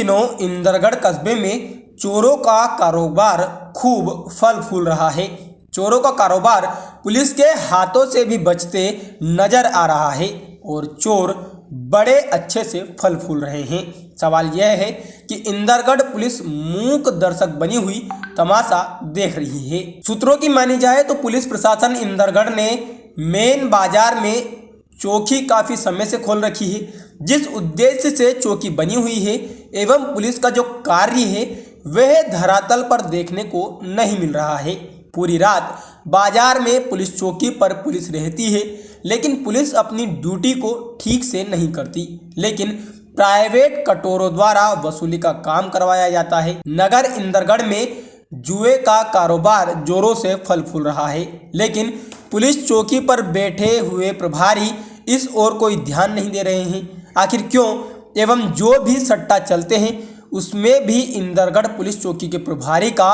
दिनों इंदरगढ़ कस्बे में चोरों का कारोबार खूब फल फूल रहा है। चोरों का कारोबार पुलिस के हाथों से भी बचते नजर आ रहा है और चोर बड़े अच्छे से फल फूल रहे हैं। सवाल यह है कि इंदरगढ़ पुलिस मूक दर्शक बनी हुई तमाशा देख रही है। सूत्रों की मानी जाए तो पुलिस प्रशासन इंदरगढ़ ने मेन बाजार में चौकी काफ़ी समय से खोल रखी है। जिस उद्देश्य से चौकी बनी हुई है एवं पुलिस का जो कार्य है वह धरातल पर देखने को नहीं मिल रहा है। पूरी रात बाजार में पुलिस चौकी पर पुलिस रहती है, लेकिन पुलिस अपनी ड्यूटी को ठीक से नहीं करती, लेकिन प्राइवेट कटोरों द्वारा वसूली का काम करवाया जाता है। नगर इंदरगढ़ में जुए का कारोबार जोरों से फल फूल रहा है, लेकिन पुलिस चौकी पर बैठे हुए प्रभारी इस ओर कोई ध्यान नहीं दे रहे हैं। आखिर क्यों? एवं जो भी सट्टा चलते हैं उसमें भी इंदरगढ़ पुलिस चौकी के प्रभारी का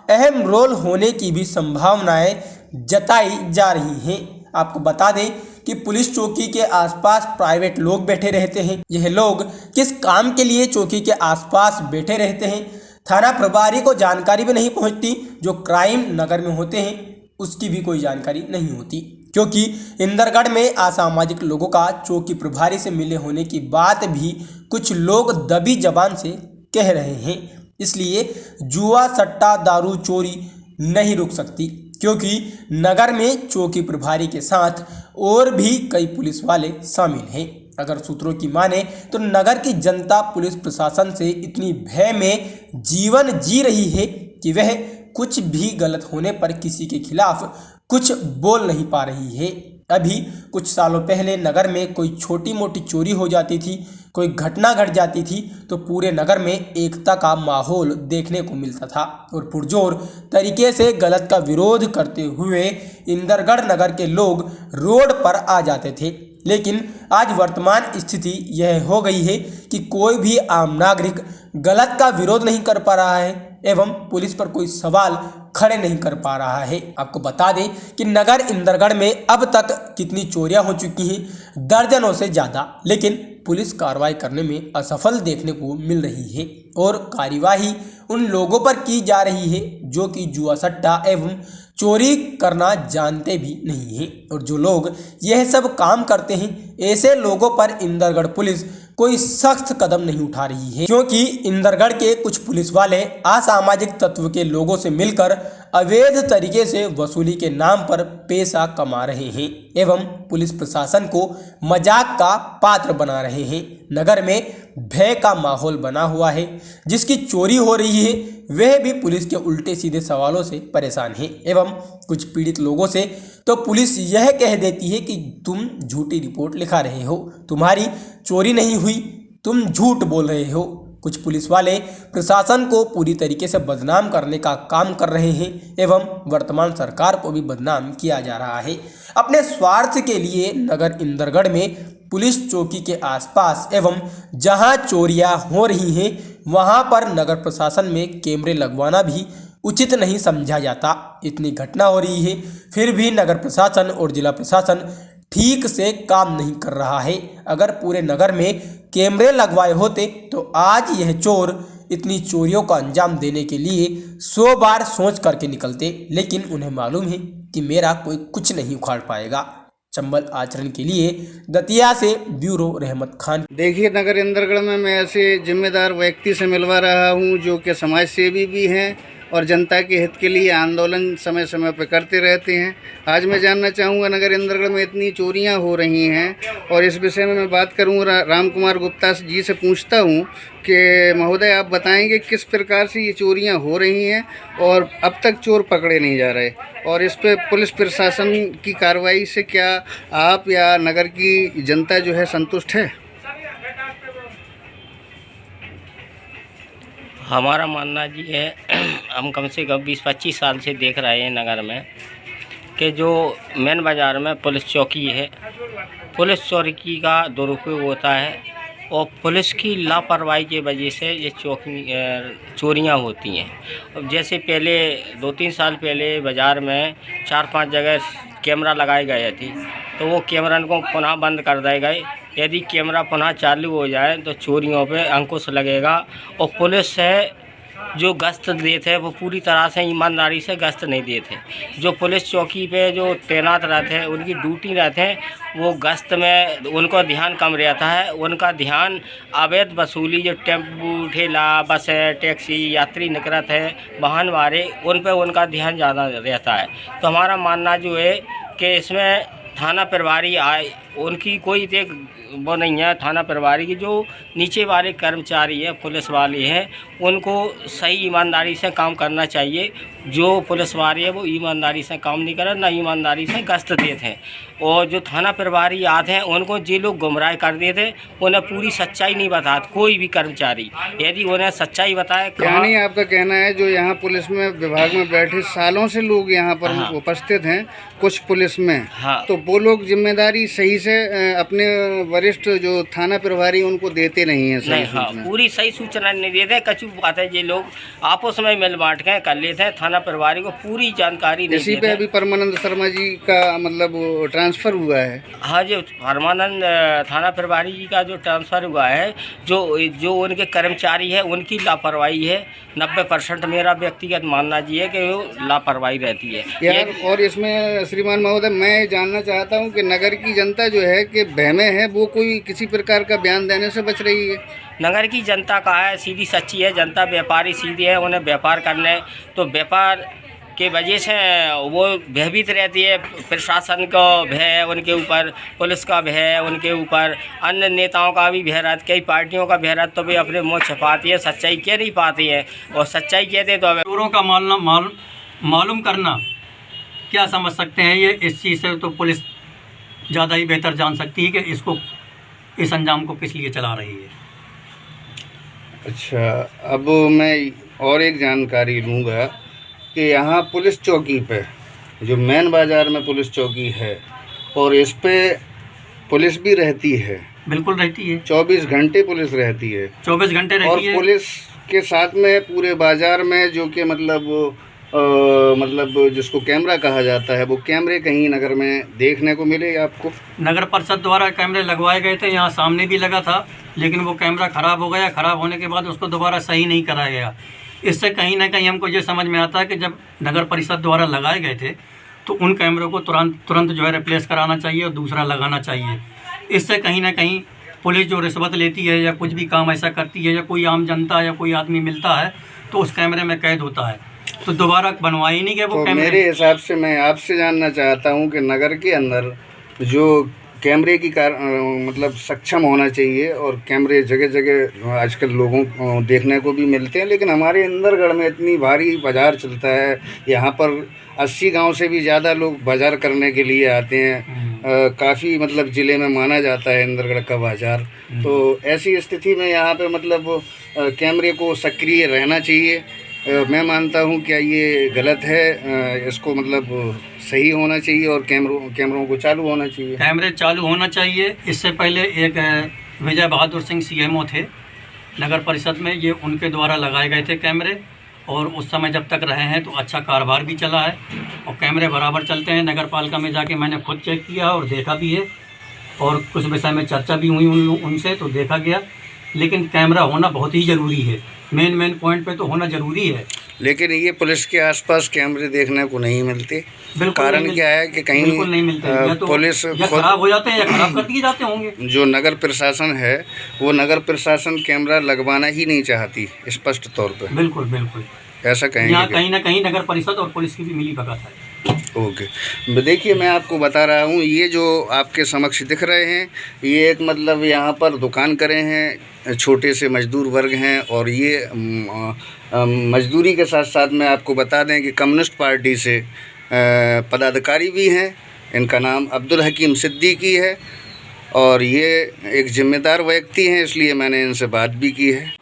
अहम रोल होने की भी संभावनाएं जताई जा रही हैं। आपको बता दें कि पुलिस चौकी के आसपास प्राइवेट लोग बैठे रहते हैं। यह लोग किस काम के लिए चौकी के आसपास बैठे रहते हैं, थाना प्रभारी को जानकारी भी नहीं पहुंचती। जो क्राइम नगर में होते हैं उसकी भी कोई जानकारी नहीं होती, क्योंकि इंदरगढ़ में असामाजिक लोगों का चौकी प्रभारी से मिले होने की बात भी कुछ लोग दबी जबान से कह रहे हैं। इसलिए जुआ, सट्टा, दारू, चोरी नहीं रुक सकती, क्योंकि नगर में चौकी प्रभारी के साथ और भी कई पुलिस वाले शामिल हैं। अगर सूत्रों की माने तो नगर की जनता पुलिस प्रशासन से इतनी भय में जीवन जी रही है कि वह कुछ भी गलत होने पर किसी के खिलाफ कुछ बोल नहीं पा रही है। अभी कुछ सालों पहले नगर में कोई छोटी मोटी चोरी हो जाती थी, कोई घटना घट जाती थी तो पूरे नगर में एकता का माहौल देखने को मिलता था और पुरजोर तरीके से गलत का विरोध करते हुए इंदरगढ़ नगर के लोग रोड पर आ जाते थे। लेकिन आज वर्तमान स्थिति यह हो गई है कि कोई भी आम नागरिक गलत का विरोध नहीं कर पा रहा है एवं पुलिस पर कोई सवाल खड़े नहीं कर पा रहा है। आपको बता दें कि नगर इंदरगढ़ में अब तक कितनी चोरियां हो चुकी हैं, दर्जनों से ज़्यादा, लेकिन पुलिस कार्रवाई करने में असफल देखने को मिल रही है और कार्यवाही उन लोगों पर की जा रही है जो कि जुआ, सट्टा एवं चोरी करना जानते भी नहीं हैं। और जो लोग यह सब काम करते हैं ऐसे लोगों पर इंदरगढ़ पुलिस कोई सख्त कदम नहीं उठा रही है, क्योंकि इंदरगढ़ के कुछ पुलिस वाले असामाजिक तत्व के लोगों से मिलकर अवैध तरीके से वसूली के नाम पर पैसा कमा रहे हैं एवं पुलिस प्रशासन को मजाक का पात्र बना रहे हैं। नगर में भय का माहौल बना हुआ है। जिसकी चोरी हो रही है वह भी पुलिस के उल्टे सीधे सवालों से परेशान है एवं कुछ पीड़ित लोगों से तो पुलिस यह कह देती है कि तुम झूठी रिपोर्ट लिखा रहे हो, तुम्हारी चोरी नहीं हुई, तुम झूठ बोल रहे हो। कुछ पुलिस वाले प्रशासन को पूरी तरीके से बदनाम करने का काम कर रहे हैं एवं वर्तमान सरकार को भी बदनाम किया जा रहा है। अपने स्वार्थ के लिए नगर इंदरगढ़ में पुलिस चौकी के आसपास एवं जहां चोरियां हो रही हैं वहां पर नगर प्रशासन में कैमरे लगवाना भी उचित नहीं समझा जाता। इतनी घटना हो रही है फिर भी नगर प्रशासन और जिला प्रशासन ठीक से काम नहीं कर रहा है। अगर पूरे नगर में कैमरे लगवाए होते तो आज यह चोर इतनी चोरियों का अंजाम देने के लिए 100 बार सोच करके निकलते, लेकिन उन्हें मालूम है कि मेरा कोई कुछ नहीं उखाड़ पाएगा। चंबल आचरण के लिए दतिया से ब्यूरो रहमत खान। देखिए, नगर इंदरगढ़ में मैं ऐसे जिम्मेदार व्यक्ति से मिलवा रहा हूं जो कि समाज सेवी भी हैं और जनता के हित के लिए आंदोलन समय समय पर करते रहते हैं। आज मैं जानना चाहूँगा, नगर इंदरगढ़ में इतनी चोरियां हो रही हैं और इस विषय में मैं बात करूँ राम कुमार गुप्ता जी से पूछता हूँ कि महोदय आप बताएंगे किस प्रकार से ये चोरियां हो रही हैं और अब तक चोर पकड़े नहीं जा रहे, और इस पे पुलिस प्रशासन की कार्रवाई से क्या आप या नगर की जनता जो है संतुष्ट है? हमारा मानना जी है, हम कम से कम 20-25 साल से देख रहे हैं नगर में कि जो मेन बाज़ार में पुलिस चौकी है, पुलिस चौकी का दुरुपयोग होता है और पुलिस की लापरवाही की वजह से ये चोरियां होती हैं। अब जैसे पहले 2-3 साल पहले बाज़ार में 4-5 जगह कैमरा लगाए गए थे, तो वो कैमरा को पुनः बंद कर दिए गए यदि कैमरा पुनः चालू हो जाए तो चोरियों पे अंकुश लगेगा। और पुलिस है जो गश्त देते हैं वो पूरी तरह से ईमानदारी से गश्त नहीं देते। जो पुलिस चौकी पे जो तैनात रहते हैं उनकी ड्यूटी रहते हैं वो गश्त में उनका ध्यान कम रहता है। उनका ध्यान अवैध वसूली जो टेम्पू ठेला बस है टैक्सी यात्री निकलत है वाहन वाले उन पे उनका ध्यान ज़्यादा रहता है। तो हमारा मानना जो है कि इसमें थाना प्रभारी आए उनकी कोई देख वो नहीं है। थाना प्रभारी की जो नीचे वाले कर्मचारी हैं पुलिस वाले हैं उनको सही ईमानदारी से काम करना चाहिए। जो पुलिस वाले हैं वो ईमानदारी से काम नहीं कर रहे ना ईमानदारी से गश्त देते हैं। और जो थाना प्रभारी आते हैं उनको जे लोग गुमराह कर देते उन्हें पूरी सच्चाई नहीं बताते। कोई भी कर्मचारी यदि उन्हें सच्चाई बताए यानी आपका कहना है जो यहाँ पुलिस में विभाग में बैठे सालों से लोग यहाँ पर उपस्थित हैं कुछ पुलिस में तो वो लोग जिम्मेदारी सही से अपने वरिष्ठ जो थाना प्रभारी उनको देते नहीं है नहीं, पूरी सही सूचना नहीं देते। कचू बात है ये लोग आपस में मिल बांट के कर लेते हैं। थाना प्रभारी को पूरी जानकारी नहीं इसी पे अभी परमानंद शर्मा जी का मतलब ट्रांसफर हुआ है। हाँ जो परमानंद थाना प्रभारी जी का जो ट्रांसफ़र हुआ है जो उनके कर्मचारी है उनकी लापरवाही है। 90% मेरा व्यक्तिगत मानना जी है कि वो लापरवाही रहती है यार। और इसमें श्रीमान महोदय मैं जानना चाहता हूँ कि नगर की जनता जो है कि बहमे है वो कोई किसी प्रकार का बयान देने से बच रही है। नगर की जनता का है सीधी सच्ची है। जनता व्यापारी सीधे है उन्हें व्यापार करने तो व्यापार के वजह से वो भयभीत रहती है। प्रशासन का भय है उनके ऊपर पुलिस का भय है उनके ऊपर अन्य नेताओं का भी भय रहता कई पार्टियों का भय रहता तो भी अपने मुँह छुपाती है सच्चाई कह नहीं पाती है। और सच्चाई कहते तो चोरों का मालूम करना क्या समझ सकते हैं ये इस चीज़ से तो पुलिस ज़्यादा ही बेहतर जान सकती है कि इसको इस अंजाम को किस लिए चला रही है। अच्छा अब मैं और एक जानकारी लूँगा कि यहाँ पुलिस चौकी पे जो मेन बाज़ार में पुलिस चौकी है और इस पे पुलिस भी रहती है। बिल्कुल रहती है 24 घंटे पुलिस रहती है 24 घंटे रहती है। और पुलिस के साथ में पूरे बाज़ार में जो कि मतलब जिसको कैमरा कहा जाता है वो कैमरे कहीं नगर में देखने को मिले आपको? नगर परिषद द्वारा कैमरे लगवाए गए थे यहाँ सामने भी लगा था लेकिन वो कैमरा ख़राब हो गया। ख़राब होने के बाद उसको दोबारा सही नहीं कराया गया। इससे कहीं ना कहीं हमको ये समझ में आता है कि जब नगर परिषद द्वारा लगाए गए थे तो उन कैमरों को तुरंत जो है रिप्लेस कराना चाहिए और दूसरा लगाना चाहिए। इससे कहीं ना कहीं पुलिस जो रिश्वत लेती है या कुछ भी काम ऐसा करती है या कोई आम जनता या कोई आदमी मिलता है तो उस कैमरे में कैद होता है तो दोबारा बनवा ही नहीं गया वो कैमरे। मेरे हिसाब से मैं आपसे जानना चाहता हूँ कि नगर के अंदर जो कैमरे की मतलब सक्षम होना चाहिए और कैमरे जगह जगह आजकल लोगों को देखने को भी मिलते हैं लेकिन हमारे इंदरगढ़ में इतनी भारी बाज़ार चलता है। यहाँ पर 80 गांव से भी ज़्यादा लोग बाज़ार करने के लिए आते हैं। काफ़ी मतलब ज़िले में माना जाता है इंदरगढ़ का बाज़ार। तो ऐसी स्थिति में यहाँ पे मतलब कैमरे को सक्रिय रहना चाहिए। मैं मानता हूँ क्या ये गलत है? इसको मतलब सही होना चाहिए और कैमरों को चालू होना चाहिए। कैमरे चालू होना चाहिए। इससे पहले एक विजय बहादुर सिंह CMO थे नगर परिषद में, ये उनके द्वारा लगाए गए थे कैमरे और उस समय जब तक रहे हैं तो अच्छा कारोबार भी चला है और कैमरे बराबर चलते हैं। नगर पालिका में जाके मैंने खुद चेक किया और देखा भी है और कुछ विषय में चर्चा भी हुई उनसे तो देखा गया। लेकिन कैमरा होना बहुत ही ज़रूरी है। मेन पॉइंट पे तो होना ज़रूरी है। लेकिन ये पुलिस के आसपास कैमरे देखने को नहीं मिलते। कारण क्या है कि कहीं बिल्कुल नहीं मिलते। तो पुलिस खराब हो जाते हैं या खराब कर दिए जाते होंगे। जो नगर प्रशासन है वो नगर प्रशासन कैमरा लगवाना ही नहीं चाहती स्पष्ट तौर पर। बिल्कुल ऐसा कहेंगे। यहाँ कहीं ना कहीं नगर परिषद और पुलिस की भी मिली भगत है। ओके देखिए मैं आपको बता रहा हूँ ये जो आपके समक्ष दिख रहे हैं ये एक मतलब यहाँ पर दुकान करे हैं छोटे से मजदूर वर्ग हैं और ये मजदूरी के साथ साथ में आपको बता दें कि कम्युनिस्ट पार्टी से पदाधिकारी भी हैं। इनका नाम अब्दुल हकीम सिद्दीकी है और ये एक जिम्मेदार व्यक्ति हैं इसलिए मैंने इनसे बात भी की है।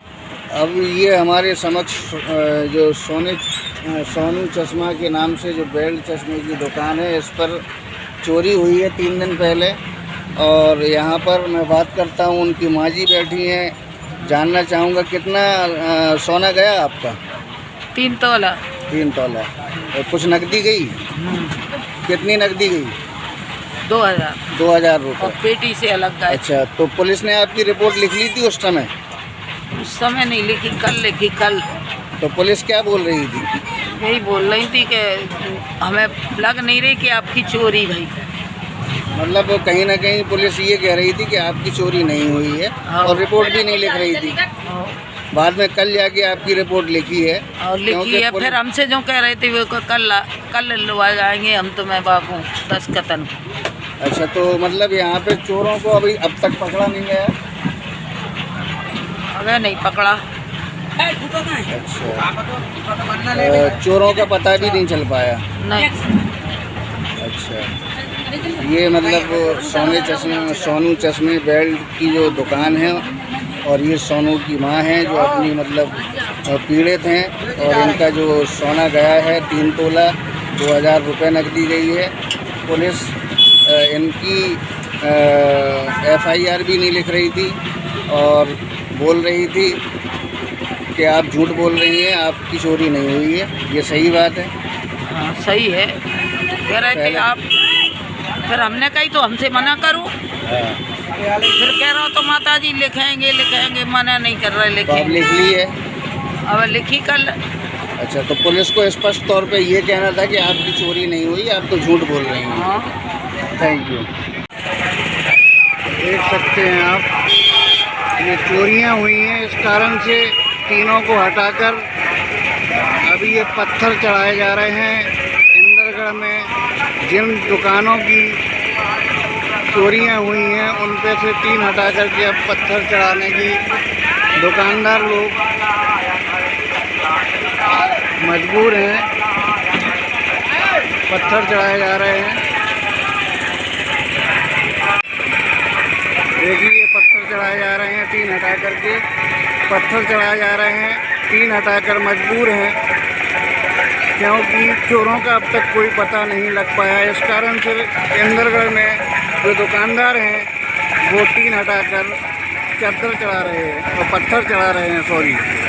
अब ये हमारे समक्ष जो सोनू चश्मा के नाम से जो बेल्ट चश्मे की दुकान है इस पर चोरी हुई है 3 दिन पहले और यहाँ पर मैं बात करता हूँ उनकी माँ जी बैठी हैं। जानना चाहूँगा कितना सोना गया आपका? 3 तोला। 3 तोला। और कुछ नकदी गई? कितनी नकदी गई? 2000 2000 और रुपये। पेटी से अलग गाय। अच्छा, तो पुलिस ने आपकी रिपोर्ट लिख ली थी उस समय? उस समय नहीं लिखी, कल लिखी। कल तो पुलिस क्या बोल रही थी? यही बोल रही थी कि हमें लग नहीं रही कि आपकी चोरी भाई। मतलब कहीं ना कहीं पुलिस ये कह रही थी कि आपकी चोरी नहीं हुई है और रिपोर्ट भी नहीं लिख रही थी। बाद में कल जाके आपकी रिपोर्ट लिखी है और लिखी क्योंकि है। फिर हमसे जो कह रहे थे वो कल लुआ जाएंगे हम, तो मैं बाकू 10 कतन। अच्छा, तो मतलब यहाँ पे चोरों को अभी अब तक पकड़ा नहीं गया? अबे नहीं पकड़ा। अच्छा, चोरों का पता भी नहीं चल पाया? नहीं। अच्छा, ये मतलब सोनू चश्मे बेल्ट की जो दुकान है और ये सोनू की माँ है जो अपनी मतलब पीड़ित हैं और इनका जो सोना गया है 3 तोला 2000 रुपये नकदी गई है। पुलिस इनकी FIR भी नहीं लिख रही थी और बोल रही थी कि आप झूठ बोल रही हैं, आपकी चोरी नहीं हुई है। ये सही बात है? हाँ सही है। कह रहे थे आप, फिर हमने कही तो हमसे मना करो। फिर कह रहा हो तो माता जी लिखेंगे, मना नहीं कर रहे, तो आप लिखेंगे। लिख ली है? अब लिखी कल। अच्छा, तो पुलिस को स्पष्ट तौर पे ये कहना था कि आपकी चोरी नहीं हुई, आप तो झूठ बोल रही हैं। हाँ। Thank you. देख सकते हैं आप, ये चोरियां हुई हैं, इस कारण से तीनों को हटाकर अभी ये पत्थर चढ़ाए जा रहे हैं। इंदरगढ़ में जिन दुकानों की चोरियां हुई हैं उन पे से 3 हटा करके अब पत्थर चढ़ाने की दुकानदार लोग मजबूर हैं। पत्थर चढ़ाए जा रहे हैं। देखिए, ये पत्थर चढ़ाए जा रहे हैं 3 हटा करके। पत्थर चढ़ाए जा रहे हैं, 3 हटाकर मजबूर हैं क्योंकि चोरों का अब तक कोई पता नहीं लग पाया। इस कारण से इंदरगढ़ में जो दुकानदार हैं वो 3 हटाकर चादर चढ़ा रहे हैं और पत्थर चढ़ा रहे हैं, सॉरी।